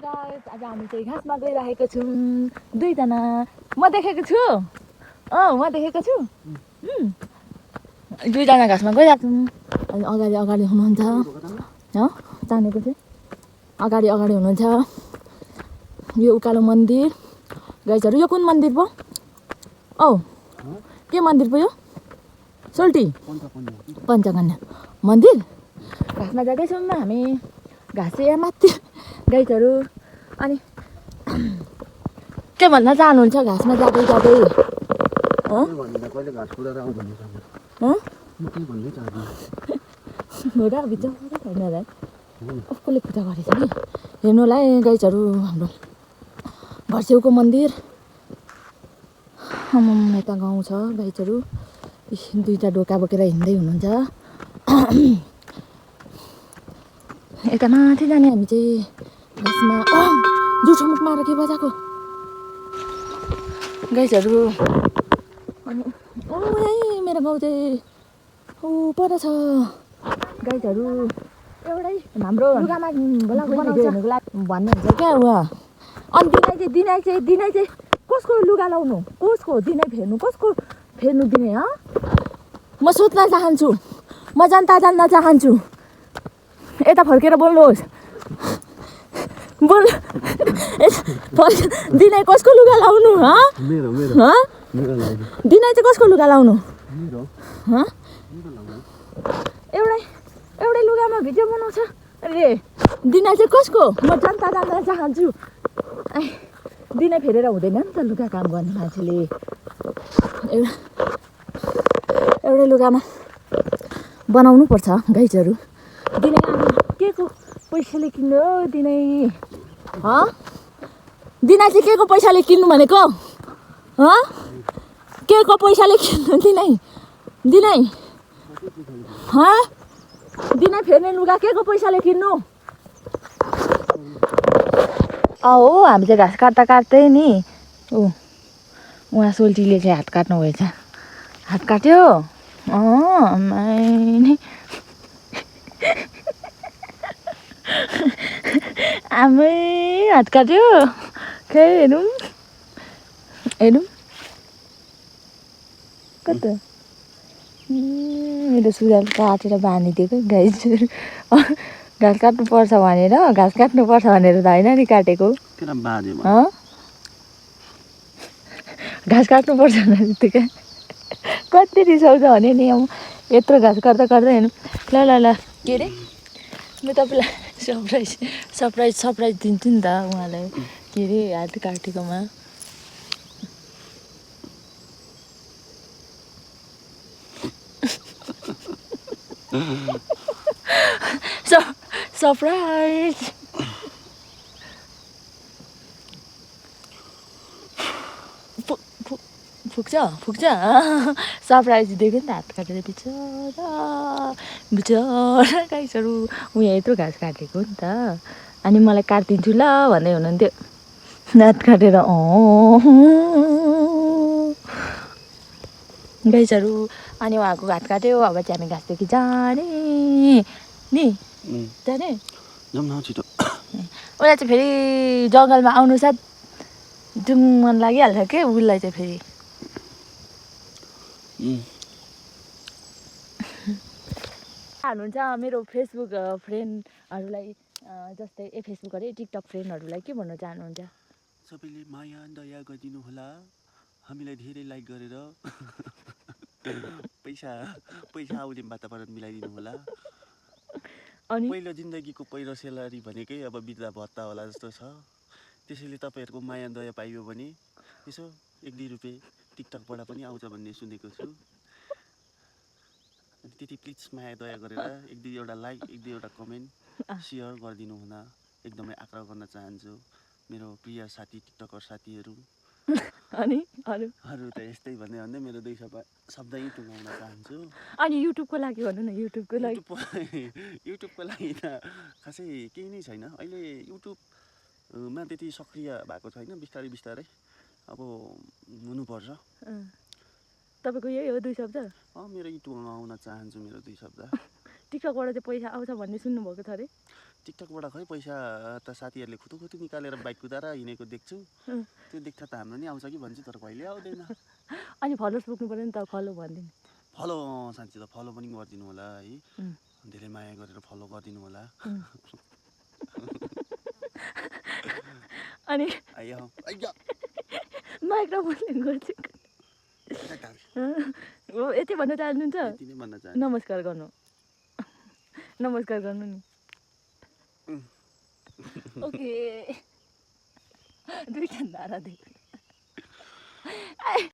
Guys आज हामी चाहिँ घाँसमा गइरहेको छौँ दुईजना म देखेको छु म देखेको छु दुईजना घाँसमा गइरहेको छौँ अनि अगाडि अगाडि हुनुहुन्छ हो जानेको चाहिँ अगाडि अगाडि हुनुहुन्छ यो उकालो मन्दिर गाइसहरु यो कुन मन्दिर पो औ के मन्दिर पो यो सोल्टी पञ्चकन्या मन्दिर घाँसमा जाँदैछौँ हामी घाँस यहाँ माथि गाइसहरु अनि के भन्न चाहनुहुन्छ घाँसमा जाँदै जाँदै कसले पूजा गरेछ नि हेर्नु होला है गाइसहरु हाम्रो भर्सेउको मन्दिर यता गाउँ छ गाइसहरु दुईटा डोका बोकेर हिँड्दै हुनुहुन्छ यता माथि जाने हामी चाहिँ घाँसमा जुठो मुखमा के बजाएको गाइसहरु अनि यही मेरो गाउँ चाहिँ पर छ गाइसहरु एउटै हाम्रो लुगामा बनाउनको लागि भन्नुहुन्छ क्या उहाँ अनि दिनै चाहिँ कसको लुगा लाउनु कसको दिनै फेर्नु कसको फेर्नु दिने ह म सोध्न चाहन्छु म जनता जान्न चाहन्छु यता फर्केर बोल्नुहोस् बोल दिनै कसको लुगा लाउनु ह दिनै चाहिँ कसको लुगा लाउनु एउटै लुगामा भिडियो बनाउँछ अरे दिनै चाहिँ कसको म जनता जान्न चाहन्छु दिनै फेरेर हुँदैन नि त लुगा काम गर्ने मान्छेले एउटै लुगामा बनाउनु पर्छ गाइसहरु दिनै के को पैसाले किन्नु हो दिनै दिनै चाहिँ के को पैसाले किन्नु भनेको के को पैसाले किन्नु दिनै दिनै फेर्ने लुगा के को पैसाले किन्नु हो हामी चाहिँ घाँस काट्दा काट्दै नि उहाँ सोल्टीले चाहिँ हात काट्नु भएछ हात काट्यो आमै हात काट्यो खै हेरौँ कता मेरो सुरुवाल काटेर बाँधिदिएको गाइसहरु घाँस काट्नुपर्छ भनेर त होइन नि काटेको घाँस काट्नुपर्छ भनेर कति रिसाउँछ भने नि यत्रो घाँस काट्दा हेर्नु ल के अरे म तपाईँलाई सरप्राइज दिन्छु नि त उहाँलाई के अरे हात काटेकोमा सरप्राइज फुक्छ सरप्राइज दिएको नि त हात काटेर बिचरा गाइसहरु उहाँ यत्रो घाँस काटेको नि त अनि मलाई काटिदिन्छु ल भन्दै हुनुहुन्थ्यो हात काटेर गाइसहरु अनि उहाँको हात काट्यो अब चाहिँ हामी घाँसदेखि जाने नि जाने छिटो उसलाई चाहिँ फेरि जङ्गलमा आउनु साथ जुम मन लागिहाल्छ के उसलाई चाहिँ फेरि हुनुहुन्छ मेरो फेसबुक फ्रेन्डहरूलाई जस्तै फेसबुक अरे टिकटक फ्रेन्डहरूलाई के भन्न चाहनुहुन्छ सबैले माया दया गरिदिनु होला हामीलाई धेरै लाइक गरेर पैसा आउने वातावरण मिलाइदिनु होला अनि पहिलो जिन्दगीको पहिलो सेलरी भनेकै अब बिदा भत्ता होला जस्तो छ त्यसैले तपाईहरुको माया दया पाइयो भने यसो 1-2 रुपैयाँ टिकटकबाट पनि आउँछ भन्ने सुनेको छु अनि त्यति प्लिज माया दया गरेर 1-2 एउटा लाइक 1-2 एउटा कमेन्ट शेयर गरिदिनु हुन एकदमै आग्रह गर्न चाहन्छु मेरो प्रिय साथी टिकटकर साथीहरु अनि अरु त यस्तै भन्दै मेरो दुई शब्द यही टुङ्गाउन चाहन्छु अनि युट्युबको लागि भन्नु न युट्युबको लागि त खासै केही नै छैन अहिले युट्युबमा त्यति सक्रिय भएको छैन बिस्तारै अब हुनुपर्छ तपाईको यही हो दुई शब्द मेरो यही टुङ्गाउन चाहन्छु मेरो दुई शब्द टिकटकबाट चाहिँ पैसा आउँछ भन्ने सुन्नु भएको छ रे टिकटकबाट खै पैसा त साथीहरूले खुतुखुतु निकालेर बाइक कुदाएर हिँडेको देख्छु। त्यो देख्दा त हाम्रो नि आउँछ कि भन्छु, तर कहिले आउँदैन। अनि फलोवर्स पुग्नु पऱ्यो नि त, फलो भनिदिनु। फलो साँच्ची त फलो पनि गरिदिनु होला है, धेरै माया गरेर फलो गरिदिनु होला। अनि आइया माइक्रोफोनले गर्छु हो, यति भन्न चाहनुहुन्छ? यति नै भन्न चाहन्छु। नमस्कार गर्नु, नमस्कार गर्नु नि। ओके दुईटा धारा देख